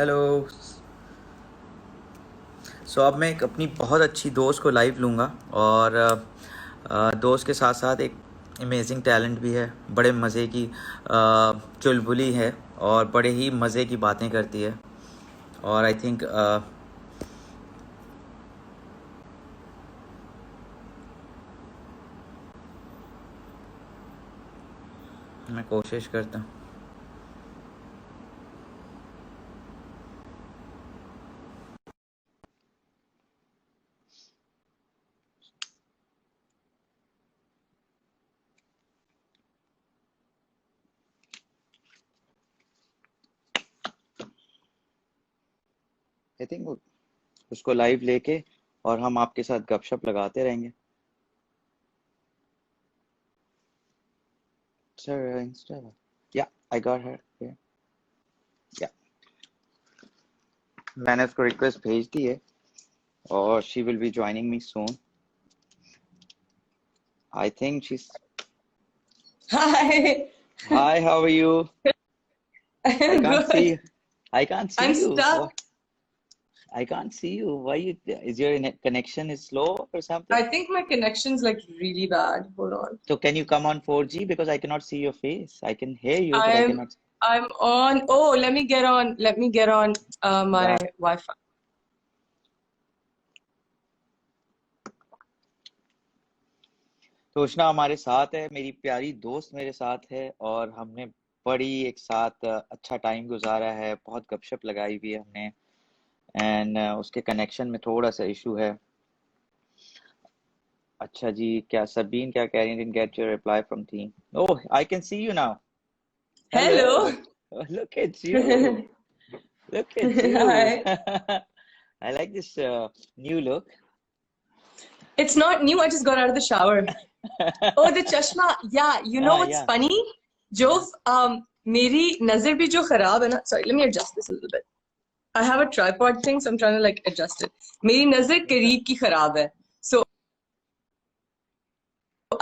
Hello. अब मैं एक अपनी बहुत अच्छी दोस्त को लाइव लूँगा और दोस्त के साथ साथ एक अमेजिंग टैलेंट भी है, बड़े मज़े की चुलबुली है और बड़े ही मज़े की बातें करती है। और आई थिंक मैं कोशिश करता हूँ। आई थिंक उसको लाइव लेके और हम आपके साथ गपशप लगाते रहेंगे। सर इंस्टा, या आई गॉट हर, या मैंने उसको रिक्वेस्ट भेज दी है और she will be joining me soon. I think she. Hi, hi, how are you? I I'm can't good. see. I can't see I'm you. stuck. What? I can't see you. Why you? Is your connection is slow or something? I think my connection's like really bad. Hold on. So can you come on 4G because I cannot see your face. I can hear you, but I I'm cannot. I'm on. Oh, let me get on. Let me get on my Yeah. Wi-Fi. तो उष्णा हमारे साथ है, मेरी प्यारी दोस्त मेरे साथ है और हमने बड़ी एक साथ अच्छा टाइम गुजारा है, बहुत गपशप लगाई हुई है हमने। एंड उसके कनेक्शन में थोड़ा सा इशू है। अच्छा जी, क्या सबीन क्या कह रही है? Didn't get your reply from team. Oh, I can see you now. Hello. Hello. Oh, look at you. Look at you. Hi. I like this new look. It's not new. I just got out of the shower. Oh, the chashma. Yeah, you know what's Yeah, funny? जो yeah. मेरी नजर भी जो खराब है ना. Sorry, let me adjust this a little bit. I have a tripod thing, so I'm trying to like adjust it. मेरी नजर करीब की खराब है. So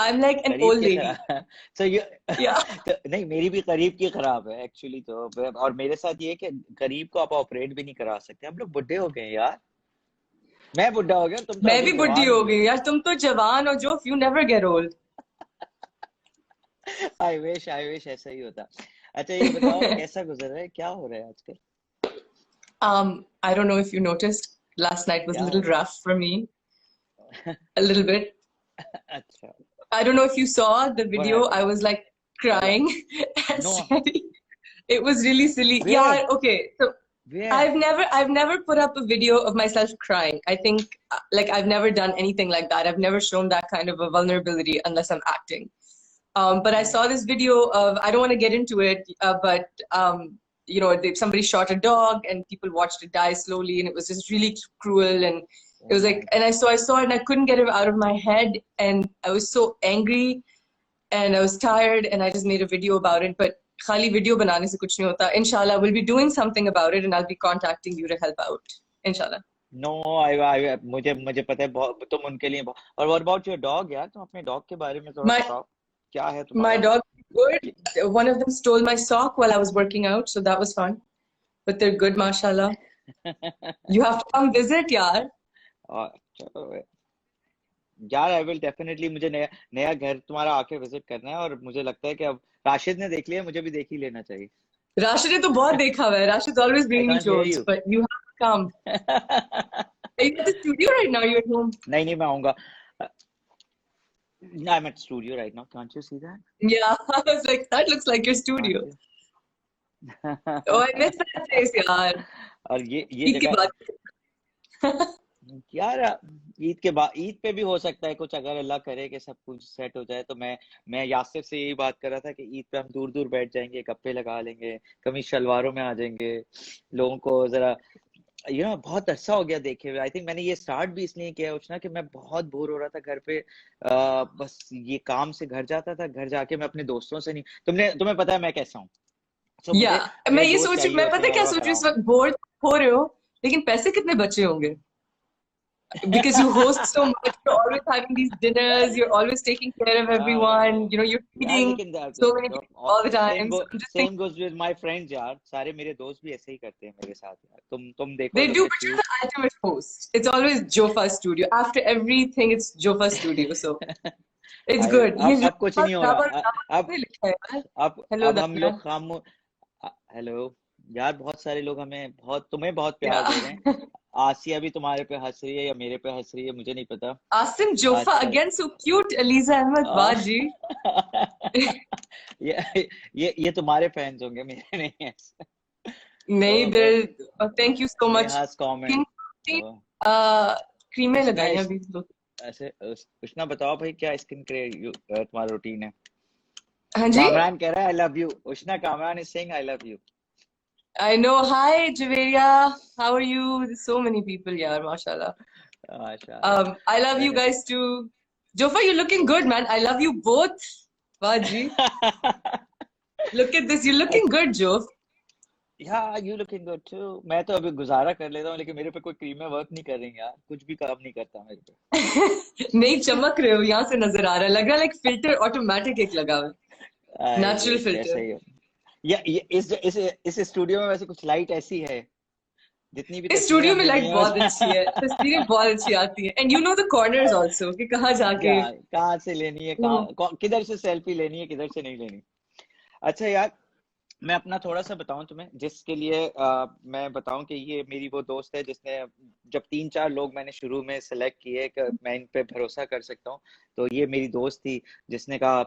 I'm like an करीब old की lady. खराब। so you Yeah. तो नहीं, मेरी भी करीब की खराब है एक्चुअली। तो और मेरे साथ ये है कि करीब को आप ऑपरेट भी नहीं करा सकते, हम लोग बुढ़े हो गए हैं यार। मैं बुढ़ा हो गया, तुम तो मैं अभी भी बुढ़ी जवान हो ही गई हो। यार. तुम तो जवान हो जो. You never get old. I wish ऐसा ही होता। अच्छा ये बताओ, कैसा गुजर रहा है, क्या हो रहा है आजकल? I don't know if you noticed. Last night was a क्या हो little रहा rough for me. है? A little bit. अच्छा। I don't know if you saw the What video. I happened? was like Tell crying us. and No. sweaty. It was really silly. Where? Yeah, okay. So Where? I've never put up a video of myself crying. I think like I've never done anything like that. I've never shown that kind of a vulnerability unless I'm acting. But I saw Right. this video of, I don't want to get into it, but you know, somebody shot a dog and people watched it die slowly, and it was just really cruel. And it Oh was my like, and I saw it and I couldn't get it out of my head, and I was so angry and I was tired, and I just made a video about it. But खाली video बनाने से कुछ नहीं होता. Inshallah, we'll be doing something about it, and I'll be contacting you to help out. Inshallah. No, I मुझे मुझे पता है बहुत, तुम उनके लिए बहुत। और व्हाट अबाउट योर डॉग यार, तुम अपने डॉग के बारे में थोड़ा My बताओ, क्या है my तुम्हारा? dog is ये- good. One of them stole my sock while I was working out, so that was fun. But they're good, mashallah. You have to come visit, yaar. और चलो यार, आई विल डेफिनेटली। मुझे नया नया घर तुम्हारा आके विजिट करना है और मुझे लगता है कि अब राशिद ने देख लिया, मुझे भी देख ही लेना चाहिए। Rashid ने तो बहुत देखा हुआ है. Rashid's always I bringing me can't hear clothes, you. but you have to come. Are you at the studio right now? You're at home. नहीं नहीं, मैं आऊंगा। I am at studio right now, can't you see Yeah, I was like, that looks like your studio. That? Oh, I miss that place, yaar. और ये ईद के जगह बाद. यार, ईद के बाद, ईद पे भी हो सकता है कुछ, अगर अल्लाह करे कि सब कुछ सेट हो जाए तो मैं यासिर से यही बात कर रहा था कि ईद पे हम दूर दूर बैठ जाएंगे, गप्पे लगा लेंगे, कभी शलवारों में आ जाएंगे, लोगों को जरा बहुत अरसा हो गया देखे हुए। आई थिंक मैंने ये स्टार्ट भी इसलिए किया उस ना कि मैं बहुत बोर हो रहा था घर पे। बस ये काम से घर जाता था, घर जाके मैं अपने दोस्तों से नहीं, तुम्हें पता है मैं कैसा हूँ। मुझे Yeah, मैं मेरे ये दोस्त सोच, चाहिए मैं होते पता हैं है और क्या मैं सोच रही हूँ इस कराऊं। वक्त. बोर हो रहे हो, लेकिन पैसे कितने बचे होंगे? because you host so much. You're always having these dinners. You're always taking care of everyone. हाँ You know, you're यार feeding लेकिन so many people all the same time. Go So I'm just same thinking goes with my friends यार, सारे मेरे दोस्त भी ऐसे ही करते हैं मेरे साथ यार। तुम देखो, they do, तुमने but you're shoot the ultimate host. It's always Jofa Studio. After everything, it's Jofa Studio. So it's I good. ये अब कुछ नहीं हो Java रहा अब किसने लिखा है यार? अब Hello, अब हम Dana. लोग खाम हेलो यार, बहुत सारे लोग हमें बहुत तुम्हें बहुत प्यार Yeah. दे रहे हैं। आसिया भी तुम्हारे पे हंस रही है या मेरे पे हंस रही है, मुझे नहीं पता। Asim Jofa अच्छा again, so cute. Aliza Ahmed आ, Baji. ये तुम्हारे फैंस होंगे, मेरे नहीं है। नहीं, तो there. बस Thank you so much. Neha's Skin comment. क्रीमें उष्णा लगाई हैं इस अभी लोग। ऐसे उष्णा बताओ भाई, क्या स्किन केयर तुम्हारा रूटीन है? हाँ जी। कामरान कह रहा है I love you. Ushana, Kamran is saying I love you. I know. Hi, Javeria. How are you? There's so many people, yeah, mashallah. माशाल्लाह। I love you मैंने guys too. Jofa, you're looking good, man. I love you both. Waji. Look at this. You're looking good, Jof. या you looking good to. मैं तो अभी गुजारा कर लेता हूँ, लेकिन मेरे पे कोई क्रीमें वर्क नहीं कर रही यार, कुछ भी काम नहीं करता मेरे पे। नहीं चमक रहे हो, यहाँ से नजर आ रहा है, लग रहा है लाइक फिल्टर ऑटोमेटिक एक लगा हुआ है, आई नेचुरल विश ऐसा फिल्टर। ही हो। ये इस स्टूडियो में वैसे कुछ लाइट ऐसी है, जितनी भी इस तस्वीरें स्टूडियो में हमने ली लाइट हैं बहुत अच्छी है, तस्वीरें बहुत अच्छी आती हैं, and you know the corners also कि कहाँ या जाके। कहाँ से लेनी है, किधर से सेल्फी लेनी है, किधर से नहीं लेनी। अच्छा यार, मैं अपना थोड़ा सा बताऊं तुम्हें, जिसके लिए मैं बताऊं कि ये मेरी वो दोस्त है जिसने, जब 3-4 लोग मैंने शुरू में सिलेक्ट किए कि मैं इन पे भरोसा कर सकता हूं, तो ये मेरी दोस्त थी जिसने कहा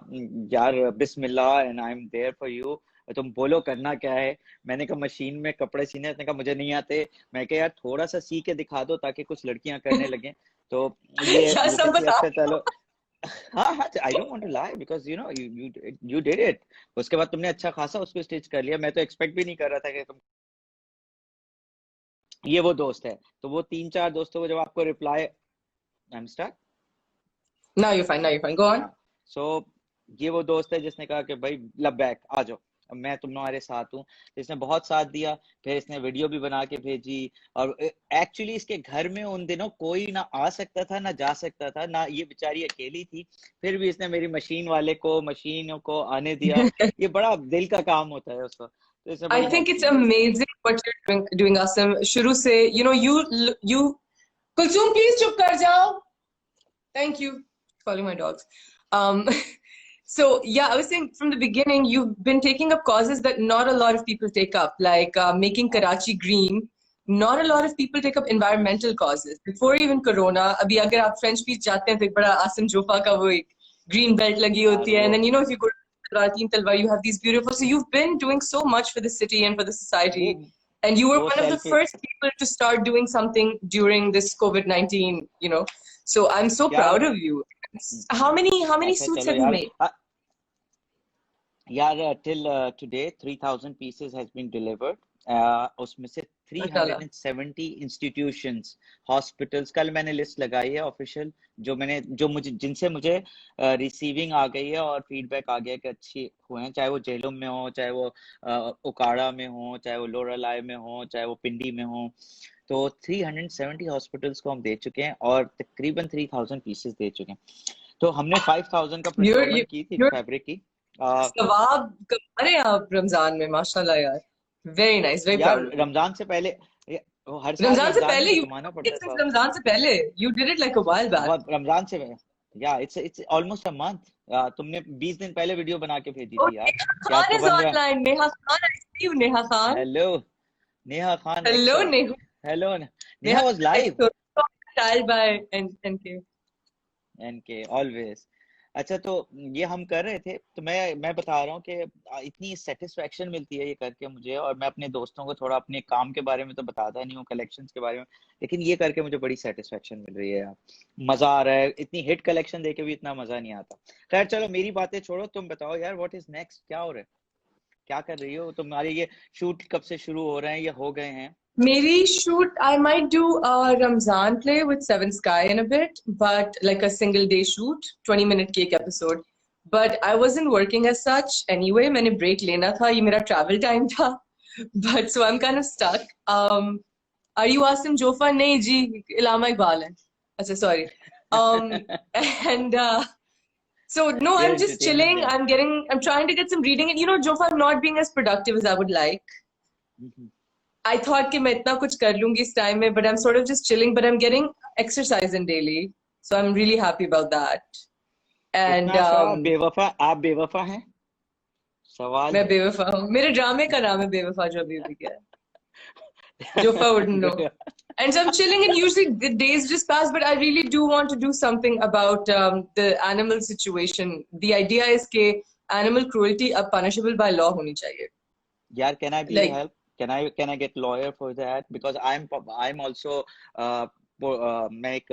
यार बिस्मिल्लाह and I am there for you, तुम बोलो करना क्या है। मैंने कहा मशीन में कपड़े सीने, उसने कहा मुझे नहीं आते। मैं कहा यार थोड़ा सा सी के दिखा दो ताकि कुछ लड़कियां करने लगें। तो क्या ये सब कहती बता। अच्छा चलो। हाँ हाँ, I don't want to lie because you did it. उसके बाद तुमने अच्छा खासा उसको स्टिच कर लिया, मैं तो एक्सपेक्ट भी नहीं कर रहा था कि तुम। ये वो दोस्त है, तो वो 3-4 दोस्तों को जब आपको reply, I am stuck. Now you're fine, now you're fine, go on. हाँ, सो ये वो दोस्त है जिसने कहा कि भाई लबैक आ जाओ, अब मैं तुम तुम्हारे साथ हूँ। इसने बहुत साथ दिया, फिर इसने वीडियो भी बना के भेजी। और एक्चुअली इसके घर में उन दिनों कोई ना आ सकता था ना जा सकता था, ना ये बेचारी अकेली थी, फिर भी इसने मेरी मशीनों को आने दिया। ये बड़ा दिल का काम होता है उसको, तो इसने I बड़ी think हेल्प it's की मेरी। amazing what you're doing Asim. शुरू से, you know, you Kulsum, please चुप कर जाओ. Thank you. Calling my dogs. Um, so yeah, I was saying from the beginning, you've been taking up causes that not a lot of people take up, like making हाँ Karachi green. Not a lot of people take up environmental causes. Before even Corona, अभी अगर आप French Beach जाते हैं तो एक बड़ा आसिम जोफा का वो एक green belt लगी यार होती है, and then you know if you go to Talwar Talwar, you have these beautiful. So you've been doing so much for the city and for the वो society, and you were वो one of the selfie first people to start doing something during this COVID-19. You know, so I'm so यार। proud of you. How many अच्छा suits चलो have you यार, made? यार till today 3,000 pieces has been delivered। उसमें से Mashallah. 370 institutions, hospitals, कल मैंने list लगाई है ऑफिशियल, जिनसे मुझे रिसीविंग आ गई है और फीडबैक आ गया कि अच्छी हुए हैं, चाहे वो जेहलुम में हो, चाहे वो उकाड़ा में हो, चाहे वो लोरालाई में हो, चाहे वो पिंडी में हो। तो 370 हॉस्पिटल्स को हम दे चुके हैं और तकरीबन 3,000 पीसेस दे चुके हैं। तो हमने 5,000 का You're प्रोक्योरमेंट की थी you're फैब्रिक की। सवाब कमा रहे हैं आप रमजान में, माशाल्लाह यार. Very nice, very यार proud of you. रमजान से पहले, हर साल रमजान से रमजान में पहले तो you कमाना did it पड़ता since था। रमजान से पहले. You did it like a while back. बहुत रमजान से, या इट्स ऑलमोस्ट अ मंथ। तुमने 20 दिन पहले वीडियो बना के भेजी Oh, थी यार Neha कि Khan आपको is 15। online. Neha Khan, I see you, Neha Khan. Hello Neha Khan Hello, एक्सो। Neha. Hello Neha Neha was live. styled by NK. NK always. अच्छा, तो ये हम कर रहे थे, तो मैं बता रहा हूँ कि इतनी सेटिस्फेक्शन मिलती है ये करके मुझे, और मैं अपने दोस्तों को थोड़ा अपने काम के बारे में तो बताता नहीं हूँ, कलेक्शंस के बारे में, लेकिन ये करके मुझे बड़ी सेटिस्फेक्शन मिल रही है यार, मजा आ रहा है। इतनी हिट कलेक्शन देके भी इतना मजा नहीं आता। खैर चलो मेरी बातें छोड़ो, तुम बताओ यार व्हाट इज नेक्स्ट, क्या हो रहा है, क्या कर रही हो तुम्हारे ये शूट कब से शुरू हो रहे हैं या हो गए हैं? Maybe shoot, I might do a Ramzan play with Seven Sky in a bit, but like a single day shoot, 20-minute cake episode. But I wasn't working as such anyway. मैंने break लेना था, ये मेरा travel time था. But so I'm kind of stuck. Are you Asim Jofa? नहीं जी, इलामा इकबाल है. अच्छा, sorry. Um, and so no, You're I'm just entertaining chilling. them. I'm trying to get some reading. And you know, Jofa, I'm not being as productive as I would like. Mhm. I thought कि मैं इतना कुछ कर लूंगी इस time में, but I'm sort of just chilling. But I'm getting exercise in daily, so I'm really happy about that. And इतना सा आप बेवफा हैं? सवाल मैं है। बेवफा हूँ. मेरे ड्रामे का नाम है बेवफा, जो अभी अभी गया है. Jofa wouldn't know. And so I'm chilling, and usually the days just pass, but I really do want to do something about the animal situation. The idea is that animal cruelty अब punishable by law होनी चाहिए. यार, can I be a Like, help? Can I get lawyer for that? Because I'm also मैं एक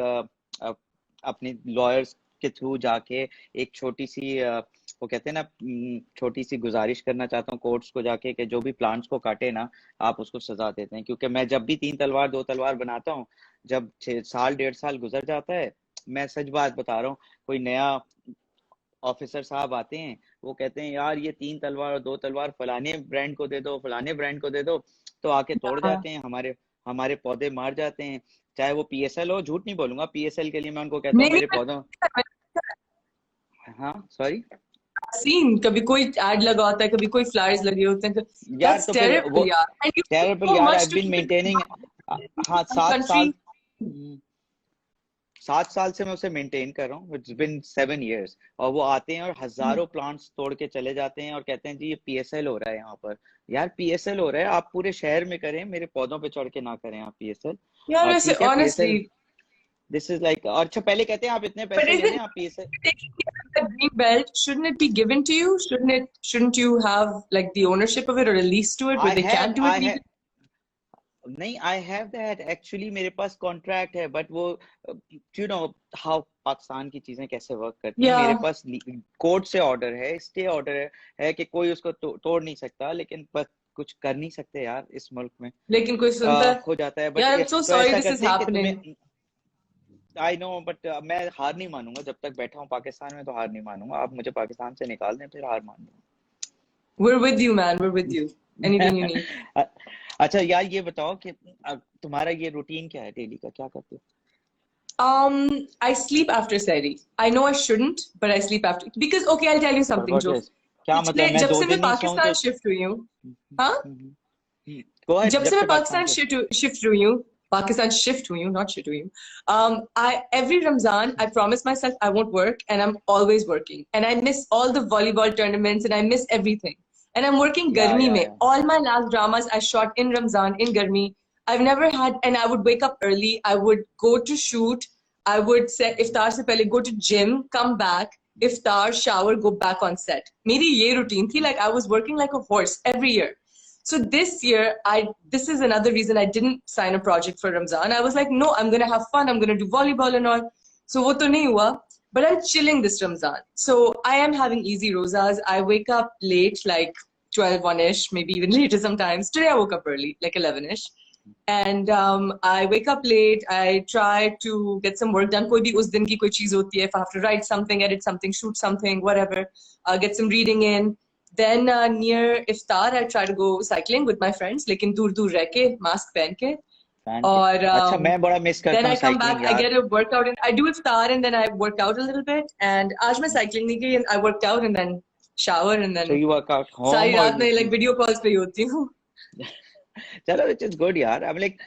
अपनी lawyers के through जाके एक छोटी सी वो कहते हैं ना, छोटी सी गुजारिश करना चाहता हूँ कोर्ट्स को जाके कि जो भी प्लांट्स को काटे ना, आप उसको सजा देते हैं। क्योंकि मैं जब भी 3 तलवार 2 तलवार बनाता हूँ, जब 6 साल 1.5 साल गुजर जाता है, मैं सच बात बता रहा हूँ, कोई नया ऑफिसर साहब आते हैं, वो कहते हैं यार ये 3 तलवार और 2 तलवार फलाने ब्रांड को दे दो, फलाने ब्रांड को दे दो, तो आके तोड़ जाते हैं, हमारे पौधे मार जाते हैं। चाहे वो पीएसएल हो, झूठ नहीं बोलूंगा, पीएसएल के लिए मैं उनको कहता हूँ नहीं मेरे पौधों। हाँ, सॉरी। सीन कभी कोई एड लगा होता है, कभी कोई फ्लावर्स लगे होते हैं, तो यार that's तो फिर वो terrible यार. And you do terrible so यार, I much to been keep it maintaining. हाँ, in the country. 7 साल से मैं उसे मेंटेन कर रहा हूँ। It's been 7 years। और वो आते हैं और हजारों प्लांट्स तोड़ के चले जाते हैं और कहते हैं जी ये पीएसएल हो रहा है यहाँ पर। यार पीएसएल हो रहा है, आप पूरे शहर में करें, मेरे पौधों पे चढ़ के ना करें आप पीएसएल। यार और वैसे ठीक है honestly, PSL, this is like, और अच्छा पहले कहते हैं आप इतने but पैसे ले isn't लें आप PSL. taking the green belt, shouldn't it be given to you? Shouldn't you have like the ownership of it or a lease to it where they can't do it I legally? नहीं, I have that actually, मेरे पास contract है, but वो you know how Pakistan की चीजें कैसे work करती हैं। मेरे Yeah, पास कोर्ट से ऑर्डर है, स्टे ऑर्डर है कि कोई उसको तोड़ नहीं सकता, लेकिन बस कुछ कर नहीं सकते यार इस मुल्क में। लेकिन कोई सुनता है. हो जाता है, बट यार I'm so तो sorry ऐसा this is करते हैं कि happening. तुम्हें, आई नो, बट मैं हार नहीं मानूंगा जब तक बैठा हूँ पाकिस्तान में, तो हार नहीं मानूंगा। आप मुझे पाकिस्तान से निकाल दें फिर हार मान We're with you, man. We're with you. Anything you need. लूंगा। अच्छा यार, ये बताओ कि तुम्हारा ये रूटीन क्या है डेली का, क्या करते हो? I sleep after Sari. I know I shouldn't, but I sleep after because okay, I'll tell you For something, what जो is, क्या मतलब, पिछले मैं जब 2 से मैं दिन नहीं सोऊं पाकिस्तान तो? शिफ्ट हुई हूँ, हाँ, गो अहेड, जब जब से से मैं पाकिस्तान पाकिस्तान से? शिफ्ट हुई हूँ, पाकिस्तान शिफ्ट हुई हूँ, not शिफ्ट हुई हूँ. I every Ramzan I promise myself I won't work, and I'm always working, and I miss all the volleyball tournaments, and I miss everything, and I'm working या गर्मी या में. या All my last dramas I shot in Ramzan in गर्मी. I've never had, and I would wake up early. I would go to shoot. I would set iftar से पहले go to gym, come back, iftar, shower, go back on set. मेरी ये routine थी, like I was working like a horse every year. So this year, this is another reason I didn't sign a project for Ramzan. I was like, no, I'm gonna have fun. I'm gonna do volleyball and all. So वो तो नहीं हुआ, but I'm chilling this Ramzan. So I am having easy rosas. I wake up late, like 12, 1-ish, maybe even later sometimes. Today I woke up early, like 11-ish. And I wake up late. I try to get some work done. कोई भी उस दिन की कोई चीज होती है. If I have to write something, edit something, shoot something, whatever, get some reading in. Then near iftar, I try to go cycling with my friends, लेकिन दूर दूर रह के mask पहन के. पहन के। और अच्छा, मैं बड़ा मिस then करता I हूँ come back, साइकिलिंग I यार। get a workout, and I do iftar, and then I work out a little bit. And आज मैं cycling नहीं गई, and I worked out, and then shower, and so then you work out home सारी और रात में like video calls पे ही होती हूँ. चलो, इट इज गुड यार। अब लाइक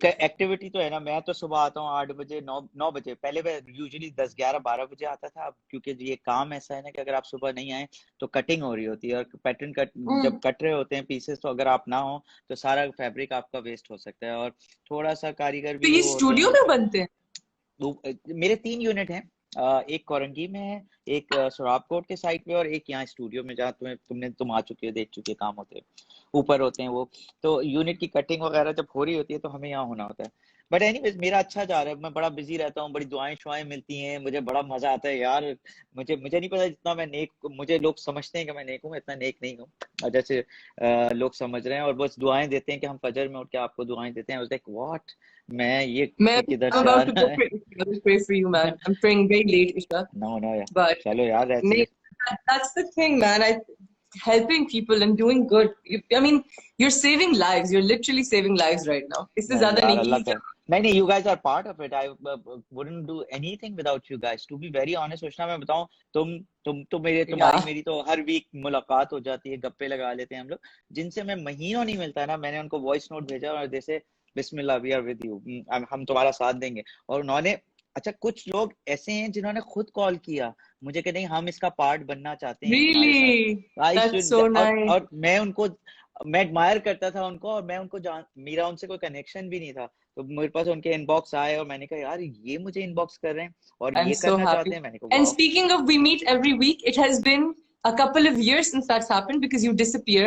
एक्टिविटी तो है ना। मैं तो सुबह आता हूँ 8 बजे, 9 बजे। पहले मैं यूजुअली 10, 11, 12 बजे आता था। अब क्योंकि ये काम ऐसा है ना कि अगर आप सुबह नहीं आए तो कटिंग हो रही होती है, और पैटर्न जब कट रहे होते हैं पीसेस, तो अगर आप ना हो तो सारा फैब्रिक आपका वेस्ट हो सकता है। और थोड़ा सा कारीगर तो भी ये वो होते स्टूडियो हैं। में बनते हैं? मेरे 3 यूनिट हैं। एक कोरंगी में है, एक सोराबकोट के साइड पे, और एक यहाँ स्टूडियो में, जहाँ तुम आ चुके हो, देख चुके काम होते हैं, ऊपर होते हैं वो। तो यूनिट की कटिंग वगैरह जब हो रही होती है तो हमें यहाँ होना होता है। बट एनीवेज, मेरा अच्छा जा रहा है। मैं बड़ा बिजी रहता हूँ, बड़ी दुआएं शुआएं मिलती हैं, मुझे बड़ा मजा आता है यार। मुझे नहीं पता जितना मैं नेक, मुझे लोग समझते हैं कि मैं नेक हूँ, मैं इतना नेक नहीं हूँ और जैसे लोग समझ रहे हैं। और बस दुआएं देते हैं कि हम फजर में उठ के आपको दुआएं देते हैं। लाइक व्हाट, मैं ये मैं किधर I'm से आ about to रहा go है? pray. I will pray for you, man. I'm praying very late, Isha. No no यार, But चलो यार, नहीं, that's the thing, man. Helping people and doing good. I mean, you're saving lives. You're literally saving lives right now. इससे नहीं ज़्यादा यार, नहीं अल्लाह कि कर, नहीं नहीं, you guys are part of it. I wouldn't do anything without you guys. To be very honest, Krishna मैं बताऊं, तुम्हारी Yeah. मेरी तो हर वीक मुलाकात हो जाती है, गप्पे लगा लेते हैं हम लोग, जिनसे मैं महीनों नहीं मिलता है ना, मैंने उनको वॉइस नोट भेजा और जैसे बिस्मिल्लाह वी आर विद यू, हम तुम्हारा साथ देंगे। और उन्होंने, अच्छा कुछ लोग ऐसे हैं जिन्होंने खुद कॉल किया मुझे कि नहीं हम इसका पार्ट बनना चाहते हैं तुम्हारे Really? साथ। आई That's शुड, so nice. और मैं एडमायर करता था उनको, और मैं उनको मेरा उनसे कोई कनेक्शन भी नहीं था, तो मेरे पास उनके इनबॉक्स आए और मैंने कहा यार ये मुझे इनबॉक्स कर रहे हैं और I'm ये so करना चाहते happy. हैं, मैंने कहा And वाह। speaking of, we meet every week. It has been a couple of years since that's happened because you disappear.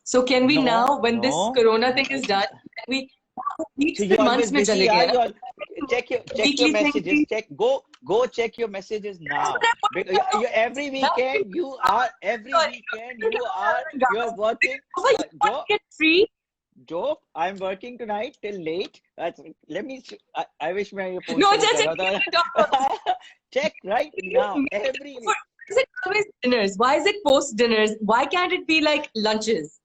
So can we know now, when no, this Corona thing is done, can we weeks so you and months always में busy चले यार, गए you ना? all check your Weekly thing messages, थी. check, go check your messages now, because you, every weekend you are, every weekend you are working, Over, you Joe, want to get free? Joe, I'm working tonight till late. Let me. I wish मैं ये No, post नहीं just कर रहा था। Check right now. Every week. Why is it always dinners? Why is it post dinners? Why can't it be like lunches?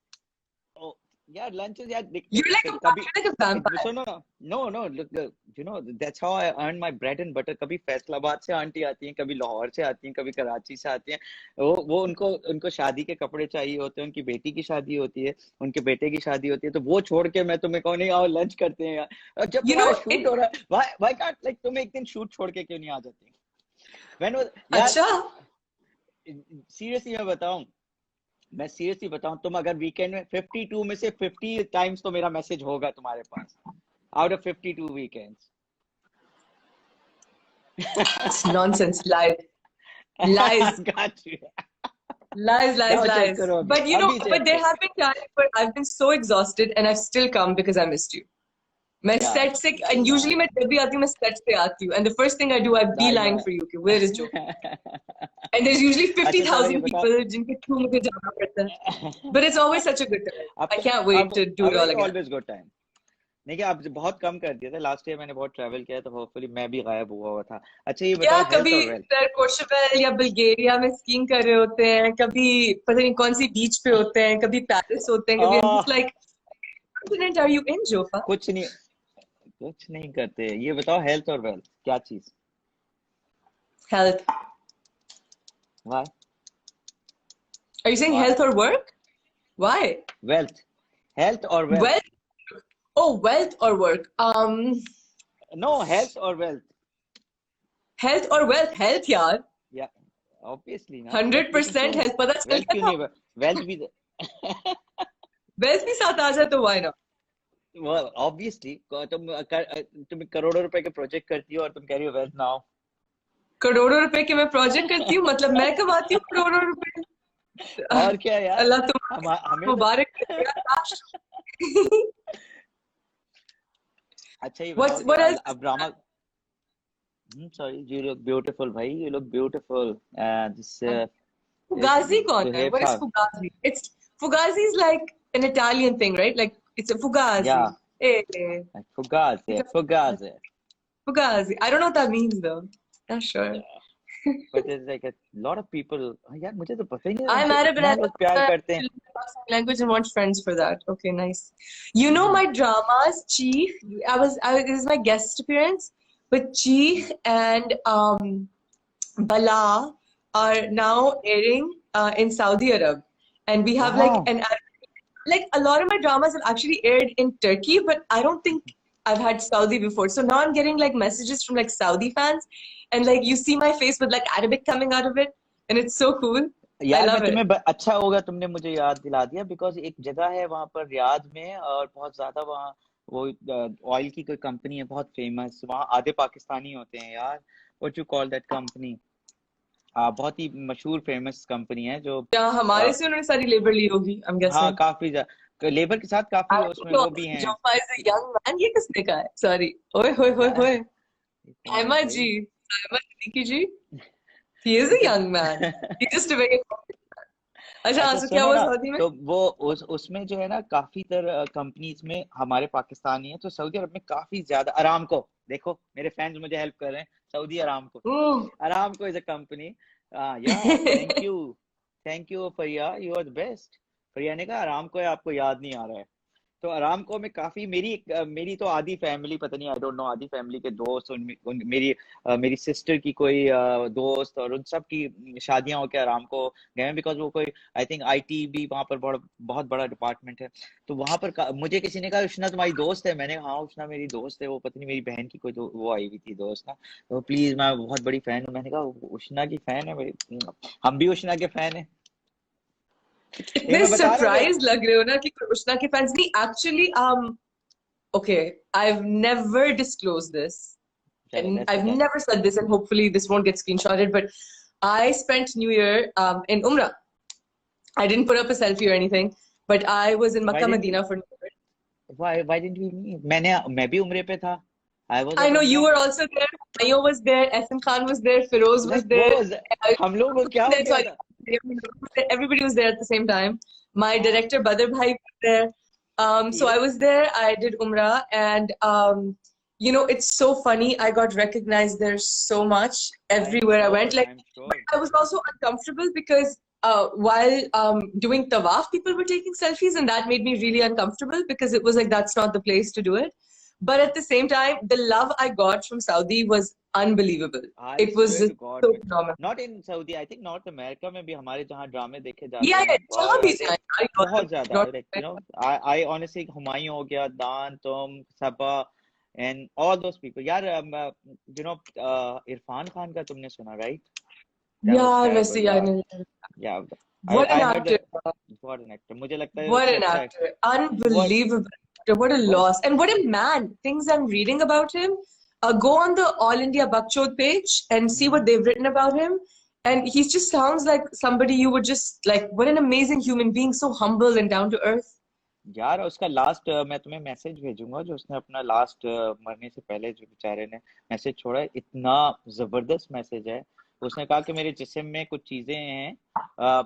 Oh, yeah, lunches. Yeah, You're like कभी a vampire. सुनो ना, no, look, you know that's how I earn my bread and butter. कभी फैसलाबाद से aunty आती हैं, कभी लाहौर से आती हैं, कभी कराची से आती हैं। वो उनको शादी के कपड़े चाहिए होते हैं, उनकी बेटी की शादी होती है, उनके बेटे की शादी होती है, तो वो छोड़ के मैं तुम्हें कहूँ नहीं आओ लंच करते हैं यार, और जब You know, तुम्हारा शूट हो रहा है, why can't, like तुम एक दिन शूट छोड़ के क्यों नहीं आ जाती? यार अच्छा, सीरियसली मैं सीरियसली बताऊं, तुम अगर वीकेंड में 52 में से 50 टाइम्स तो मेरा मैसेज होगा तुम्हारे पास, out of 52 weekends. it's nonsense. Lies. Got you. Lies. जाओ चेक Lies. करो अभी, But you know, अभी but चेक there करो। have been times where I've been so exhausted and I've still come because I missed you. मैं Yeah, set से, and usually मैं जब भी आती हूँ मैं set से आती हूँ, and the first thing I do, I I beeline know. for you. Okay, where is Joe? And there's usually अच्छा चलो ये 50,000 बताओ, people जिनके through मुझे जाना पड़ता है. But it's always such a good time. अब I can't wait to do it all it's again. always good time। देखिए आप बहुत कम कर दिया था, लास्ट ईयर मैंने बहुत ट्रैवल किया, तो होपफुली मैं भी गायब हुआ था। अच्छा ये या बताओ, हेल्थ कभी और वेल्थ। कोर्शेवेल या बुल्गारिया में स्कीइंग कर रहे होते हैं, कभी पता नहीं कौन सी बीच पे होते हैं, कभी पेरिस होते हैं, कभी I'm just like, what continent are you in, Jofa? कुछ नहीं करते। ये बताओ हेल्थ और वेल्थ क्या चीज? Health. Why? Are you saying Why? health or work? Why? Wealth, health or wealth? Wealth? Oh, wealth or work? No, health or wealth? Health or wealth? Health, यार. Yeah, obviously ना, लेकिन 100% क्यों health. पता चल wealth गया क्यों था. नहीं? वेल्थ भी Wealth भी साथ आ जाए तो why not? ऑब्वियसली तुम करोड़ों रुपए के प्रोजेक्ट करती हो और तुम कह रही हो वेल्थ ना हो। करोड़ों रुपए के मैं प्रोजेक्ट करती हूँ, मतलब मैं कमाती हूँ करोड़ों रुपए. और क्या यार, अल्लाह तुम्हें हमें तो मुबारक करे यार. अच्छा ये What बताओ कि else? अब drama, sorry, you look beautiful भाई, you look beautiful, this Fugazi कौन है? What is Zuhaifa, Fugazi? Fugazi is like an Italian thing, right? Like it's a Fugazi. yeah, Eh, Fugazi, Fugazi. I don't know what that means though. Not sure. but there's like a lot of people, यार मुझे तो पता ही नहीं I'm उनसे Arab and इतना लोग प्यार करते हैं। language and want friends for that. Okay, nice. You know my dramas, Chief. This is my guest appearance, but Chief and Bala are now airing in Saudi Arab, and we have like Wow, a lot of my dramas have actually aired in Turkey, but I don't think I've had Saudi before. So now I'm getting like messages from like Saudi fans, and like you see my face with like Arabic coming out of it, and it's so cool. I यार मैं love it. तुम्हें अच्छा होगा तुमने मुझे याद दिला दिया, बिकॉज एक जगह है वहां पर रियाद में, और बहुत ज्यादा वहाँ वो ऑयल की कोई कंपनी है बहुत फेमस, वहाँ आधे पाकिस्तानी होते हैं यार। What you call that company? बहुत ही मशहूर फेमस कंपनी है जो क्या हमारे से उन्होंने सारी लेबर ली होगी, I'm हाँ guessing. काफी लेबर के साथ काफी उसमें वो भी हैं। Jofa is a young man. ये किसने कहा है? Sorry. ओए होए होए होए. ये कौन है Saima भाई? ji. Saima Siddiqui ji. He is a young man. He's just a very. अच्छा, अच्छा so क्या सुनो हुआ ना, सऊदी में? तो वो उसमें जो है ना काफी तरह कंपनीज में हमारे पाकिस्तानी है, तो सऊदी अरब में काफी ज्यादा अरामको, देखो मेरे फैंस मुझे हेल्प कर रहे हैं, Saudi Aramco, Ooh. Aramco is a company. Yeah thank you Faria, you are the best. Faria ने कहा अरामको है, आपको याद नहीं आ रहा है। तो आरामको में काफी मेरी तो आधी फैमिली, पता नहीं, आई डोंट नो, आधी फैमिली के दोस्त, मेरी सिस्टर की कोई दोस्त और उन सब की शादियां होकर आरामको गए हैं, बिकॉज वो कोई, आई थिंक आईटी भी वहां पर बहुत बड़ा डिपार्टमेंट है। तो वहां पर मुझे किसी ने कहा उष्णा तुम्हारी दोस्त है, मैंने कहा हाँ उष्णा मेरी दोस्त है, वो पता नहीं मेरी बहन की कोई वो आई हुई थी दोस्त ना, तो प्लीज मैं बहुत बड़ी फैन हूँ, मैंने कहा उष्णा की फैन है मेरी, हम भी उष्णा के फैन है। लेकिन इतने मैं बता रहा हूँ सरप्राइज लग रहे हो ना कि कृष्णा के फैंस नहीं actually okay, I've never disclosed this चलो and that's I've okay. never said this and hopefully this won't get screenshotted, but I spent New Year in Umrah. I didn't put up a selfie or anything, but I was in why Makkah didn't Medina for New Year. Why didn't we meet? मैं भी उम्रे पे था, I was I at know you उम्रा। were also there. Mayo was there. Ehsan Khan was there. Feroz was like there. हम लोगों को क्या हो There, गया sorry, था? everybody was there at the same time. My हाँ director Badr Bhai was there. So I serious. was there. I did Umrah, and you know, it's so funny. I got recognized there so much I am everywhere I went. Sure, Like, I am but sure. I was also uncomfortable because while doing tawaf, people were taking selfies, and that made me really uncomfortable because it was like that's not the place to do it. But at the same time, the love I got from Saudi was unbelievable. I It was swear just to God, so मैं phenomenal. Not in Saudi, I think north America में भी हमारे जहाँ ड्रामे देखे जाते Yeah, हैं yeah, जहाँ भी और जाए यार, बहुत ज्यादा, not like I honestly, Humayun हो गया, दान, तुम, सबा एंड ऑल दोस पीपल यार। इरफान खान का तुमने सुना, राइट? दैट वाज यार वैसे टेरिबल यार यार। नहीं, या what an I heard, actor, what an actor, मुझे लगता है what उससे an अच्छा है। actor, what unbelievable actor, what a what loss, and what a man. Things I'm reading about him, go on the All India Bakchod page and see what they've written about him. And he just sounds like somebody you would just like, what an amazing human being, so humble and down to earth. यार उसका last, मैं तुम्हें message भेजूंगा जो उसने अपना last मरने से पहले जो बेचारे ने मैसेज छोड़ा है, इतना जबरदस्त मैसेज है। उसने कहा कि मेरे जिस्म में कुछ चीजें हैं,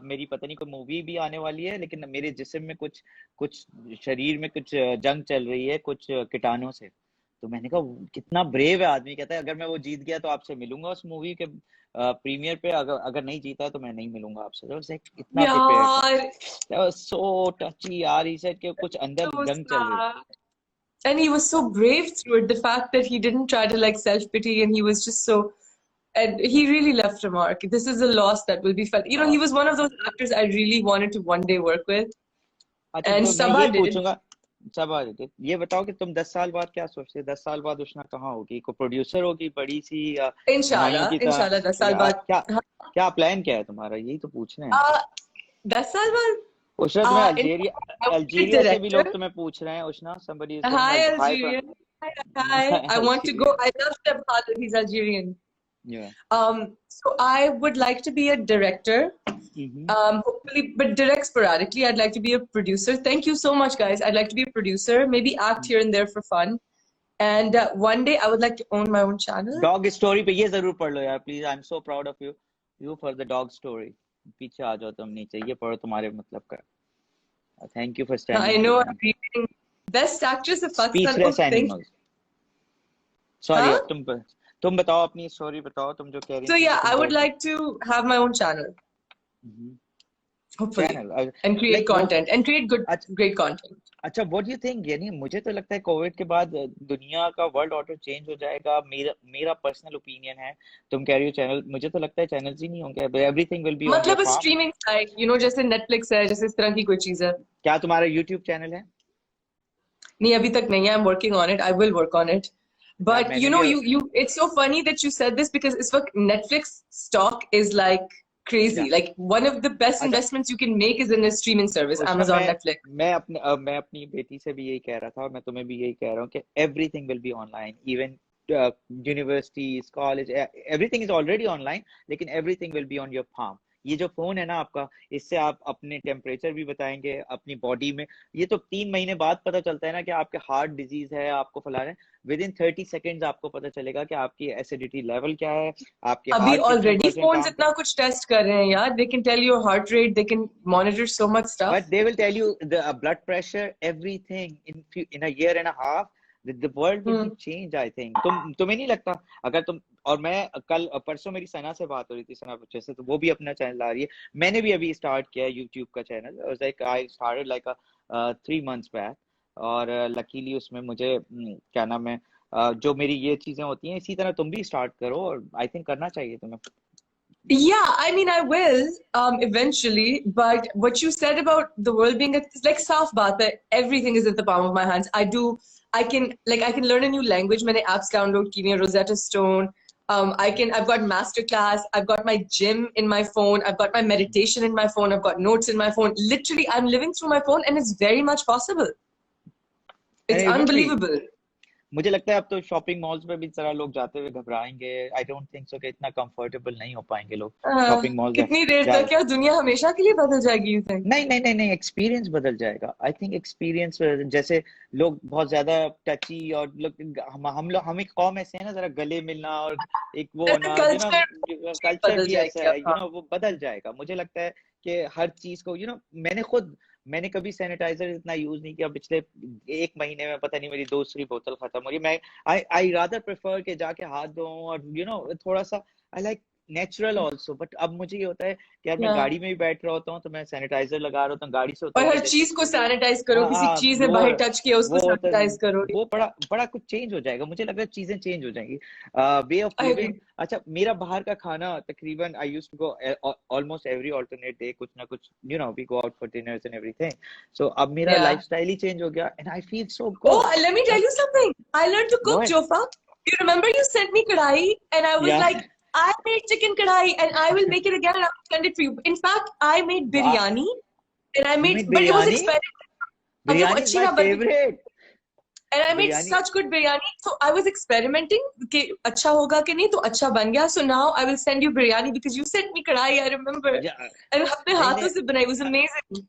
मेरी पता नहीं कोई मूवी भी आने वाली है, लेकिन मेरे जिस्म में कुछ कुछ शरीर में कुछ जंग चल रही है कुछ कीटाणुओं से। तो मैंने कहा कितना ब्रेव है आदमी, कहता है अगर मैं वो जीत गया तो आपसे मिलूंगा उस मूवी के प्रीमियर पे, अगर अगर नहीं जीता तो मैं नहीं मिलूंगा आपसे। तो इतना प्रिपेयर्ड था। यार, That was so touchy यार, he said कि कुछ अंदर so जंग चल रही। sad. And he was so brave through it. The fact that he didn't try to like self pity and he was just so, and he really left a mark. This is a loss that will be felt. You know, he बहुत। was one of those actors I really wanted to one day work with, अच्छा and तो मैं Sabha यही did it. पूछूंगा, सब आ रहे थे, ये बताओ कि तुम 10 साल बाद क्या सोचते हो? 10 साल बाद उष्णा कहाँ होगी? को प्रोड्यूसर होगी बड़ी सी, या हुमायूं Inshallah, की inshallah, 10 तरह, साल या बाद. क्या हाँ, क्या प्लान क्या है तुम्हारा? यही तो पूछना है। uh, 10 साल बाद. उष्णा तुम्हें Inshallah, I want to be a Algeria से भी director. लोग तुम्हें पूछ रहे हैं, उष्णा somebody is saying Hi, hi from Algerian. Hi, hi. I want to go. Algeria। I love Sheb Khalid. He's Algerian. Yeah। So I would like to be a director. Hmm. Hopefully, but direct sporadically. I'd like to be a producer. Thank you so much, guys. I'd like to be a producer, maybe act here and there for fun. And one day I would like to own my own channel. Dog story पे ये जरूर पढ़ लो यार please, I am so proud of you, you for the dog story. पीछे आ जाओ तुम नीचे, ये पढ़ो तुम्हारे मतलब का। Thank you for I standing for know I'm them. reading Best Actress of Pakistan. Oh, speechless thank you. Animals. Sorry Huh? अब तुम बताओ अपनी स्टोरी, बताओ तुम जो कह रही So थी कि yeah, तुम I would बहुत। like to have my own channel, hopefully, channel and create like वो। content and create good, अच्छा, great content. अच्छा व्हाट यू थिंक, यानी मुझे तो लगता है कोविड के बाद दुनिया का वर्ल्ड ऑर्डर चेंज हो जाएगा, मेरा मेरा पर्सनल ओपिनियन है। तुम कह रही हो चैनल, मुझे तो लगता है चैनल्स ही नहीं होंगे, everything will be on your मतलब a form. streaming site, you know, जैसे Netflix है, जैसे इस तरह की कोई चीज है. क्या तुम्हारा यूट्यूब चैनल है? नहीं अभी तक नहीं है. I'm working on it. I will work on it. यार But मैंने you भी know, you it's so funny that you said this because it's what Netflix stock is like crazy. क्या, Like one of the best अच्छा investments you can make is in a streaming service, Ushana, Amazon, Netflix. मैं अपनी बेटी से भी यही कह रहा था और मैं तुम्हें भी यही कह रहा हूँ कि everything will be online, even universities, college, everything is already online, लेकिन everything will be on your farm. ये जो फोन है ना आपका, इससे आप अपने टेम्परेचर भी बताएंगे अपनी बॉडी में। ये तो 3 महीने बाद पता चलता है ना कि आपके हार्ट डिजीज है, आपको फलाना है। विद इन 30 सेकेंड्स आपको पता चलेगा कि आपकी एसिडिटी लेवल क्या है, आपके अभी हार्ट कितने already परसेंट phones काम कर। इतना कुछ टेस्ट कर रहे हैं यार. They can tell your heart rate. They can monitor so much stuff. But they will tell you the blood pressure, everything in a year and a half. The world will be Hmm. changed, I think. तुम्हें नहीं लगता? अगर तुम और मैं कल परसों मेरी सना से बात हो रही थी, सना बच्चे से, तो वो भी अपना चैनल ला रही है। मैंने भी अभी स्टार्ट किया यूट्यूब का channel, like I started like 3 months back। और लकीली उसमें मुझे क्या नाम है, जो मेरी ये चीजें होती हैं, इसी तरह तुम भी स्टार्ट करो, और आई थिंक करना चाहिए तुम्हें। Yeah, I mean, I will eventually. But what you said about the world being it's like saaf baat hai. Everything is in the palm of my hands. I can I can learn a new language. मैंने apps download की हैं, Rosetta Stone. I've got masterclass. I've got my gym in my phone. I've got my meditation in my phone. I've got notes in my phone. Literally, I'm living through my phone, and it's very much possible. It's exactly, unbelievable. मुझे लगता है अब तो shopping malls में भी जरा लोग जाते हुए घबराएंगे। आई डोंट थिंक सो कि इतना कंफर्टेबल नहीं हो पाएंगे लोग शॉपिंग मॉल्स कितनी देर जा। तक? क्या दुनिया हमेशा के लिए बदल जाएगी, you think? नहीं नहीं नहीं नहीं, एक्सपीरियंस बदल जाएगा। आई थिंक एक्सपीरियंस, जैसे लोग बहुत ज्यादा टची, और लोग हम एक कौम ऐसे है ना, जरा गले मिलना और एक वो होना, कल्चर कल्चर बदल भी ऐसा जाएगी है, अब, हाँ। वो बदल जाएगा। मुझे लगता है कि हर चीज को मैंने कभी सैनिटाइजर इतना यूज नहीं किया पिछले 1 महीने में, पता नहीं मेरी दूसरी बोतल खत्म हो रही। मैं आई रादर प्रेफर के जाके हाथ धोऊं, और थोड़ा सा I like natural also. But अब मुझे ये होता है कि यार मैं या गाड़ी में भी बैठ रहा होता हूँ तो मैं सैनिटाइजर लगा रहा होता हूँ, गाड़ी से और उतर के हर जैसे, चीज को सैनिटाइज करो, हाँ किसी हाँ, चीज ने बाहर टच किया उसको वो होता है, सैनिटाइज करो। वो बड़ा बड़ा कुछ चेंज हो जाएगा। मुझे लग रहा है चीजें चेंज हो जाएंगी, way of I agree. Living. अच्छा, मेरा बाहर का खाना तकरीबन, I used to go almost every alternate day, कुछ ना कुछ, we go out for dinners and everything. So अब मेरा या लाइफस्टाइल ही चेंज हो गया, and I feel so oh, good. let me tell you something. I learned to go cook, ahead. Jofa. You remember you sent me kadai, and I was या, like, I made chicken kadai, and I will make it again, and I'll send it for you. In fact, I made वाह, biryani, and I you made, made but it was biryani? experiment. अगर वो biryani is अच्छी my ना बनी, favourite. and I made biryani, such good biryani. So I was experimenting कि अच्छा होगा कि नहीं, तो अच्छा बन गया. So now I will send you biryani because you sent me kadai. I remember, या, and अपने नहीं हाथों नहीं, से बनाई. It was amazing.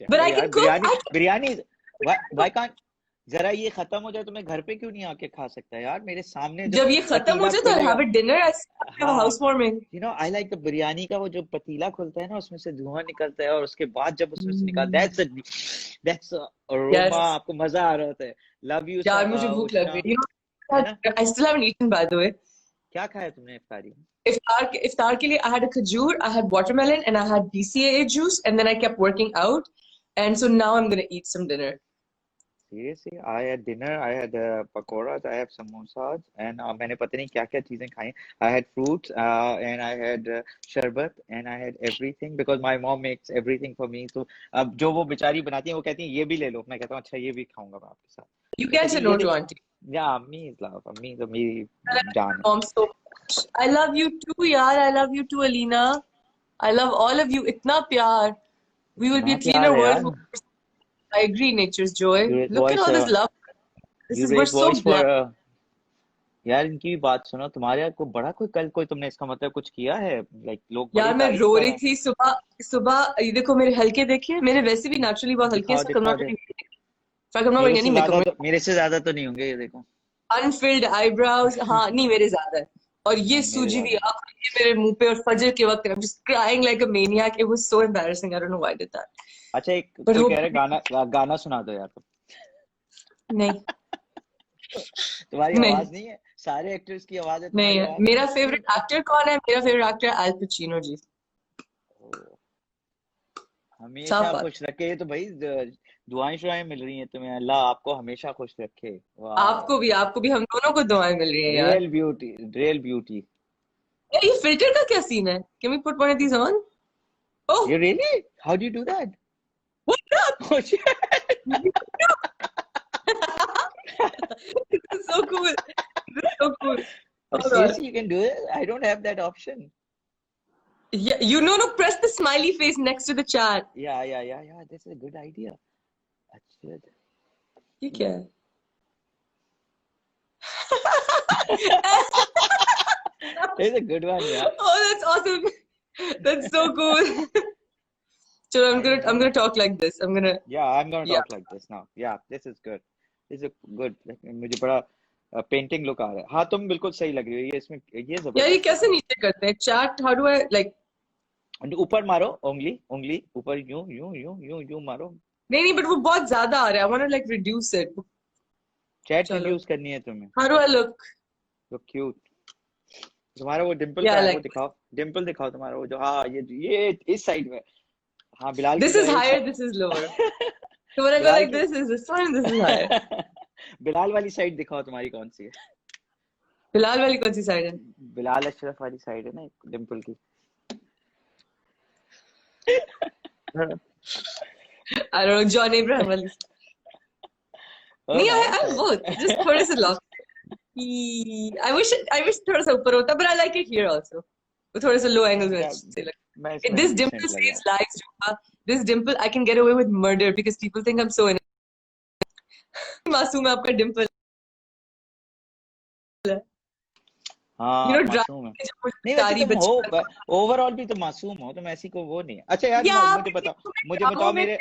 But अरे I यार can cook. Biryani, I can biryani, cook. Why can't, जरा ये खत्म हो जाए तो मैं घर पे क्यों नहीं आके खा सकता यार, मेरे सामने जब जब ये खत्म हो पतीला जाए तो I'll खुलेगा। have a dinner. I have a हाँ, housewarming. I like the biryani का वो जो पतीला खुलता है ना, उसमें से धुआं निकलता है, और उसके बाद जब उसमें से निकाल, दैट्स अरोमा, Yes. आपको मजा आ रहा होता है। लव यू यार मुझे भूख लग उष्णा, रही है. है ना? I still haven't eaten, by the way. क्या खाया तुमने इफ्तारी में? इफ्तार के लिए I had a khajur, I had watermelon, and I had BCAA juice, and then I kept working out, and so now I'm gonna eat some dinner. Seriously, I had dinner. I had pakoras. I have samosas, and मैंने पता नहीं क्या क्या चीजें खाई. I had fruits, and I had शरबत, and I had everything because my mom makes everything for me. तो अब जो वो बेचारी बनाती है, वो कहती है ये भी ले लो. मैं कहता हूँ अच्छा, ये भी खाऊंगा मैं आपके साथ. You वो can't कहती say है no ये to देखो, auntie. या अम्मी इज लव, अम्मी तो मेरी I love जान है. my mom so much. I love you too, yaar. I love you too, Alina. I love all of you. Itna pyar. We will be इतना a cleaner प्यार है world. यार. I agree, nature's joy. Great Look at voice, all this love. This you is, we're great so voice for blessed. यार इनकी भी बात सुनो. तुम्हारे को बड़ा कोई कल कोई तुमने इसका मतलब कुछ किया है, लाइक लोग बड़ी यार मैं तारीफ रो कर रही रहे हैं. थी सुबह सुबह. ये देखो मेरे हल्के, देखिए मेरे वैसे भी नेचुरली बहुत हल्के हैं. दिखाओ So I'm दिखाओ not they. wearing, in fact, I'm not wearing any makeup. मेरे से ज्यादा तो नहीं होंगे ये, देखो. Unfilled eyebrows. हाँ नहीं, मेरे ज्यादा है. और ये नहीं मेरे सूजी हुई ज्यादा. आंख, ये मेरे मुंह पे, और फजर के वक्त I'm just crying like a maniac. It was so embarrassing. I don't know why I did that. अच्छा, एक But कोई वो कह रहा है गाना गाना सुना दो यार तुम. नहीं तुम्हारी नहीं आवाज नहीं है, सारे एक्टर्स की आवाज है, नहीं तुम्हारी है. आवाज नहीं मेरा है. फेवरेट एक्टर कौन है? मेरा फेवरेट एक्टर अल पचिनो जी. ओ, हमेशा साफ बात. खुश रखे. ये तो भाई दुआएं शुआएं मिल रही हैं तुम्हें, अल्लाह आपको हमेशा खुश रखे. आपको वाह, भी, आपको भी, हम दोनों को दुआएं मिल रही हैं यार. Real beauty, real beauty. यार ये फिल्टर का क्या सीन है? Can we put one of these on? Oh, You really? How do you do that? what's up? Oh shit. This is so cool. This is so cool. Oh, Hold on. seriously, you can do it? I don't have that option. Yeah, no, press the smiley face next to the chat. Yeah. This is a good idea. अच्छा. ये क्या है? It's a good one, yeah. Oh, that's awesome. That's so cool. So I'm gonna talk like this. I'm gonna, Yeah, I'm gonna yeah. talk like this now. Yeah, this is good. This is good. मुझे बड़ा painting look आ रहा है. हाँ, तुम बिल्कुल सही लग रही हो. ये इसमें ये यार ये जबरदस्त कैसे है. नीचे करते हैं? Chat, how do I like? ऊपर मारो, उंगली ऊपर, यूं मारो. नहीं, but वो बहुत ज्यादा आ रहा है. I want to like reduce it. Chat चलो. रिड्यूस करनी है तुम्हें. How do I look? तो क्यूट. तुम्हारा वो डिंपल Yeah, का है, वो like दिखाओ. डिंपल दिखाओ तुम्हारा वो जो, हाँ ये इस साइड में. हाँ, बिलाल की this is तरह एक higher, side. this is lower. So when I go Bilal like की this is fine, this is higher. Bilal वाली साइड दिखाओ तुम्हारी कौन सी है? बिलाल वाली कौन सी साइड है? बिलाल अशरफ वाली साइड है ना, डिम्पल की। I don't know, John Abraham वाली। ओ नहीं, नाइस I'm both. Just थोड़े से lost. I wish थोड़ा सा ऊपर होता, but I like it here also. वो थोड़े से low angles में क्या, अच्छे लगते मैं हैं. इसमें This डिसेंट dimple लगा। saves lives, Jyofa. This dimple, I can get away with murder because people think I'm so innocent. मासूम है आपका dimple. हाँ Drama मासूम है। में जब मुझे नहीं वैसे बेचारी तुम हो, बचपन में। ओवरऑल भी तुम मासूम हो, तुम ऐसी को वो नहीं है। अच्छा यार Yeah, मुझे बताओ, मैं मुझे ड्रामों बताओ में मेरे,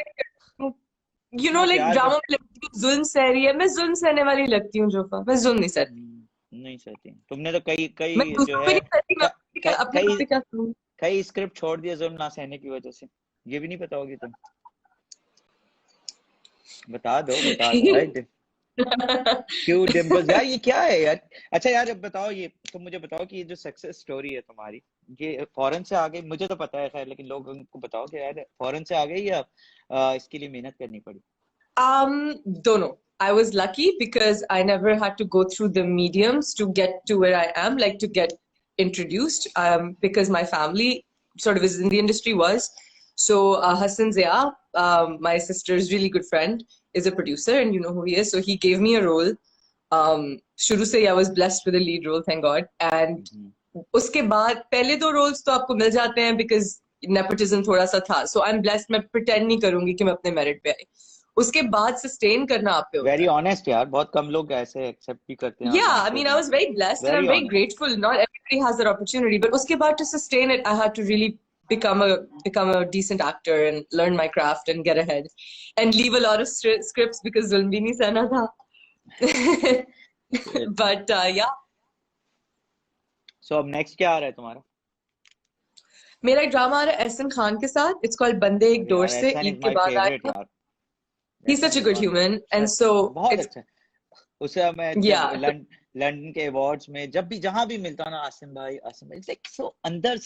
मैं like प्यार ड्रामों कर, में लगती हूँ जुल्म सह रही है। मैं जुल्म सहने वाली लगती हूँ जोफा, मैं जुल्म नहीं सहती। नहीं सहती तुमने तो कई मैं कई जो दूसरों पे है नहीं सहती, मैं अपने कई पे क्या करूँ? कई स्क्रिप्ट छोड़ दिए जुल्म ना सहने की वजह से। ये भी नहीं बताओगी तुम? बता दो भाई। क्यों डिम्पल्स यार, ये क्या है यार? अच्छा यार अब बताओ, ये तुम मुझे बताओ कि ये जो सक्सेस स्टोरी है तुम्हारी, ये फॉरेन से आ गई? मुझे तो पता है खैर, लेकिन लोगों को बताओ कि यार फॉरेन से आ गई या इसके लिए मेहनत करनी पड़ी? Don't know. I was lucky because I never had to go through the mediums to get to where I am, like to get introduced. Because my family sort of is in the industry was. So Hassan Zia, my sister's really good friend, is a producer, and you know who he is. So he gave me a role. शुरू से I was blessed with a lead role, thank God. And उसके बाद पहले दो roles तो आपको मिल जाते हैं because nepotism थोड़ा सा था. So I'm blessed. मैं pretend नहीं करूंगी कि मैं अपने merit पे आई. उसके बाद sustain करना आप पे होता वेरी है. ऑनेस्ट यार, बहुत कम लोग ऐसे एक्सेप्ट भी करते हैं और Yeah, I मानते mean, I भी। was very blessed and very I'm very honest. grateful. Not everybody has that opportunity, but उसके बाद to sustain it, I had to really become a decent actor and learn my craft and get ahead and leave a lot of scripts because जुल्म भी नहीं सहना था. But yeah, सो अब next क्या आ रहा है तुम्हारा? मेरा एक ड्रामा आ रहा है एहसन खान के साथ. इट्स कॉल्ड बंदे एक अरे डोर यार से, एहसन ईद इज के माय बाद फेवरेट आएगा. यार। He's Ehsan such a is good one, human, and such so बहुत it's अच्छा है। उसे मैं जब yeah, लंदन के अवार्ड्स में जब भी जहां भी मिलता हूं ना, आसिम भाई लाइक सो अंदर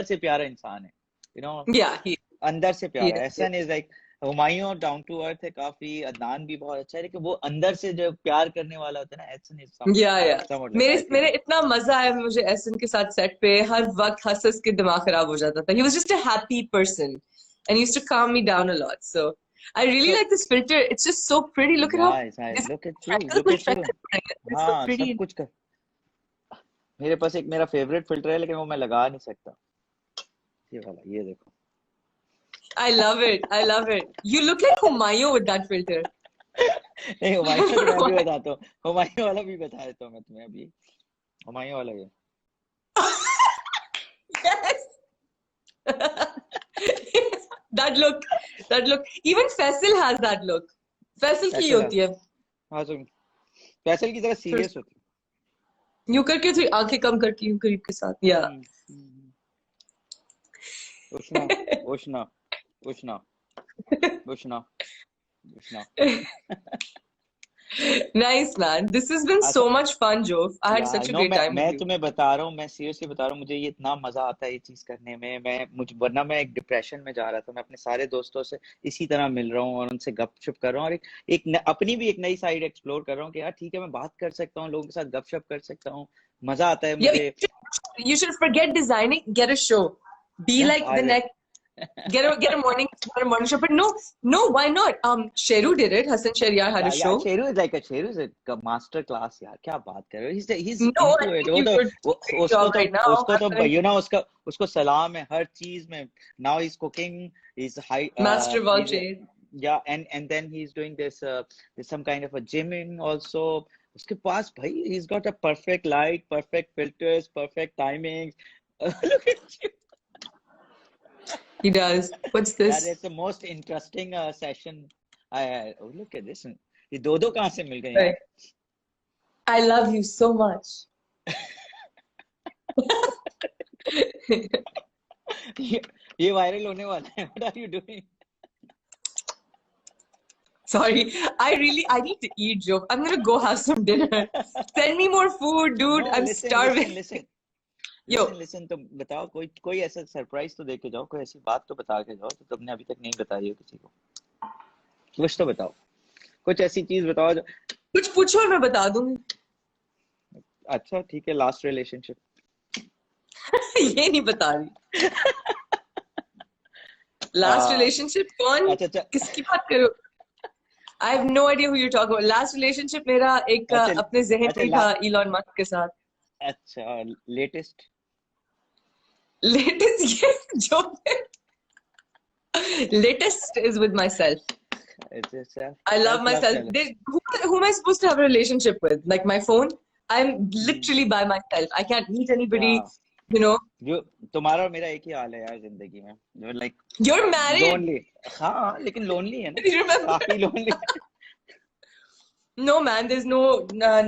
से प्यारा इंसान है, यू नो, yeah, अंदर से he प्यारा है। is. Ehsan is like, Humayun down to earth है काफी, अदनान भी बहुत अच्छा है, लेकिन वो अंदर से जो प्यार करने वाला होता है ना, एहसन इज या समवन लाइक आई मेरे फील। इतना मजा आया मुझे एहसन के साथ सेट पे. हर वक्त हंस हंस के दिमाग खराब हो जाता था. He was just a happy person and used to calm me down a lot. So I really तो like this filter. It's just so pretty. Look at how nice nice, this look at you, freckles, look कुछ eight you. freckles पड़े हैं. It's so हाँ pretty. सब कुछ कर, मेरे पास एक मेरा फेवरेट फिल्टर है लेकिन वो मैं लगा नहीं सकता, ये वाला, ये देखो। I love it. I love it. You look like Humayun with that filter. नहीं I हुमायूं तो don't know मैं भी why. बताता हूँ, हुमायूं वाला भी बता देता हूँ मैं तुम्हें अभी। हुमायूं वाला ये Yes. That look. That look. Even Faisal has that look. Faisal की फैसल है। होती है. हाँ सुन, फैसल की तरह सीरियस होती यूं करके थोड़ी आंखें कम करके यूं करीब के साथ. है। Yeah. Ushana Ushana Ushana Ushana Ushana. Nice, man. This has been अच्छा so much fun, Jove. I had यार such a no, great time with मैं you. तुम्हें बता रहा हूँ, मैं सीरियसली बता रहा हूँ, मुझे ये इतना मजा आता है ये चीज करने में। मैं मुझे वरना मैं एक डिप्रेशन में जा रहा था, मैं अपने सारे दोस्तों से इसी तरह मिल रहा हूँ और उनसे गपशप कर रहा हूँ और अपनी भी एक नई साइड एक्सप्लोर कर रहा हूँ कि यार ठीक है मैं बात कर सकता हूँ, लोगों के साथ गपशप कर सकता हूँ, मजा आता है Yeah, मुझे। you should forget designing. Get a show. Be क्या like the अरे next. Get a morning show. But no, why not? Sheru did it. Hassan Shariar had a यार show. Sheru is a master class यार, क्या बात कर रहे हो, he's No, I into it। think you're doing वो a great job right now. उसको तो यू नो उसको सलाम है हर चीज में। Now he's cooking, he's high Master of all he's trades. yeah, and then he's doing this some kind of a gymming also। उसके पास भाई he's got a perfect light, perfect filters, perfect timings। Look at you He does. What's यार, this? it's the most interesting session I had। Oh, look at this, ये दो कहाँ से मिल गए Right. यार? I love you so much. ये viral होने वाला है। What are you doing? Sorry, I need to eat, Joe. I'm gonna go have some dinner. Send me more food, dude. No, I'm starving. Yo, listen, तुम बताओ कोई ऐसा surprise तो दे के जाओ, कोई ऐसी बात तो बता के जाओ जो तुमने अभी तक नहीं बताई हो किसी को। कुछ तो बताओ, कुछ ऐसी चीज बताओ जो। कुछ पूछो और मैं बता दूंगी। अच्छा ठीक है, लास्ट रिलेशनशिप। ये नहीं बता रही। लास्ट रिलेशनशिप कौन, अच्छा अच्छा किसकी बात करो? I have no idea who you talk about. Last relationship मेरा एक अच्छा अपने जहन अच्छा में ही था, इलॉन मस्क के साथ। अच्छा लेटेस्ट। लेटेस्ट ये जो latest is with myself. अच्छा I love self love myself. चलो। Who am I supposed to have a relationship with? Like my phone? I'm hmm, literally by myself. I can't meet anybody, या you know. जो तुम्हारा और मेरा एक ही हाल है यार जिंदगी में, लाइक You're married. लोनली। हाँ लेकिन लोनली है ना, Remember? काफी lonely. No, man, there's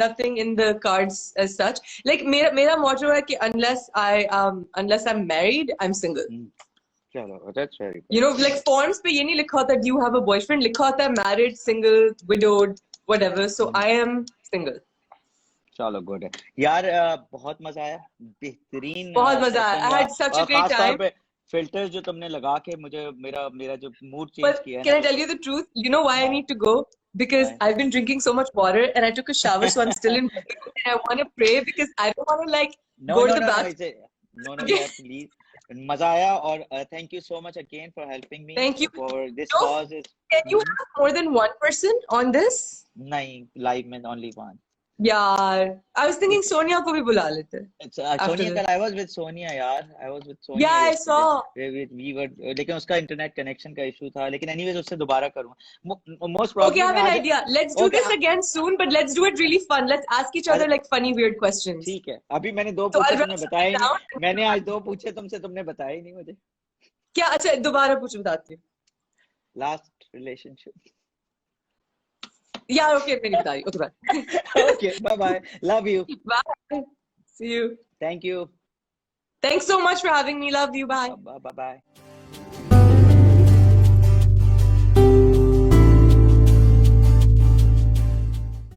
nothing in the cards as such. Like mera motto hai ki unless I'm married, I'm single. चलो that's very You know, good. like forms पे ये नहीं लिखा होता do you have a boyfriend, लिखा होता है married, single, widowed, whatever. So I am single. चलो गुड है यार, बहुत मजा आया, बेहतरीन बहुत मजा आया. सेशन I रहा। had such a और great खास तौर time. पे फिल्टर जो तुमने लगा के मुझे मेरा मेरा जो मूड चेंज But किया है ना can I tell उसको। you the truth? You know why I हाँ need to go? Because हाँ। I've been drinking so much water and I took a shower, so I'm still in bed and I want to pray because I don't want to like no go to no the no no bathroom. इसे, no you have to leave. मजा आया, और thank you so much again for helping me Thank you. For this So, cause is. can you have more than one person on this? नहीं, live में only one. Yeah, I was thinking Sonia को भी बुला लेते after Sonia this. कल आई was with Sonia यार, I was with Yeah, Sonia I yesterday. saw. We were, लेकिन उसका इंटरनेट कनेक्शन का इशू था, लेकिन एनीवेज उससे दोबारा करूंगा most Okay, I probably. have मैं an आज idea. Let's do okay this again soon, but let's do it really fun. Let's ask each other like funny, weird questions. ठीक है, अभी मैंने दो So पूछे I'll तुमने write बताया something ही नहीं। down. मैंने आज दो पूछे तुमसे, तुमने बताया ही नहीं मुझे। क्या अच्छा दोबारा पूछ बताती हूँ. Last relationship. Yeah, okay, मैं नहीं बता रही. Okay, bye. Okay bye bye, love you, Bye. See you. Thank you, Thanks so much for having me. Love you. Bye. Bye bye.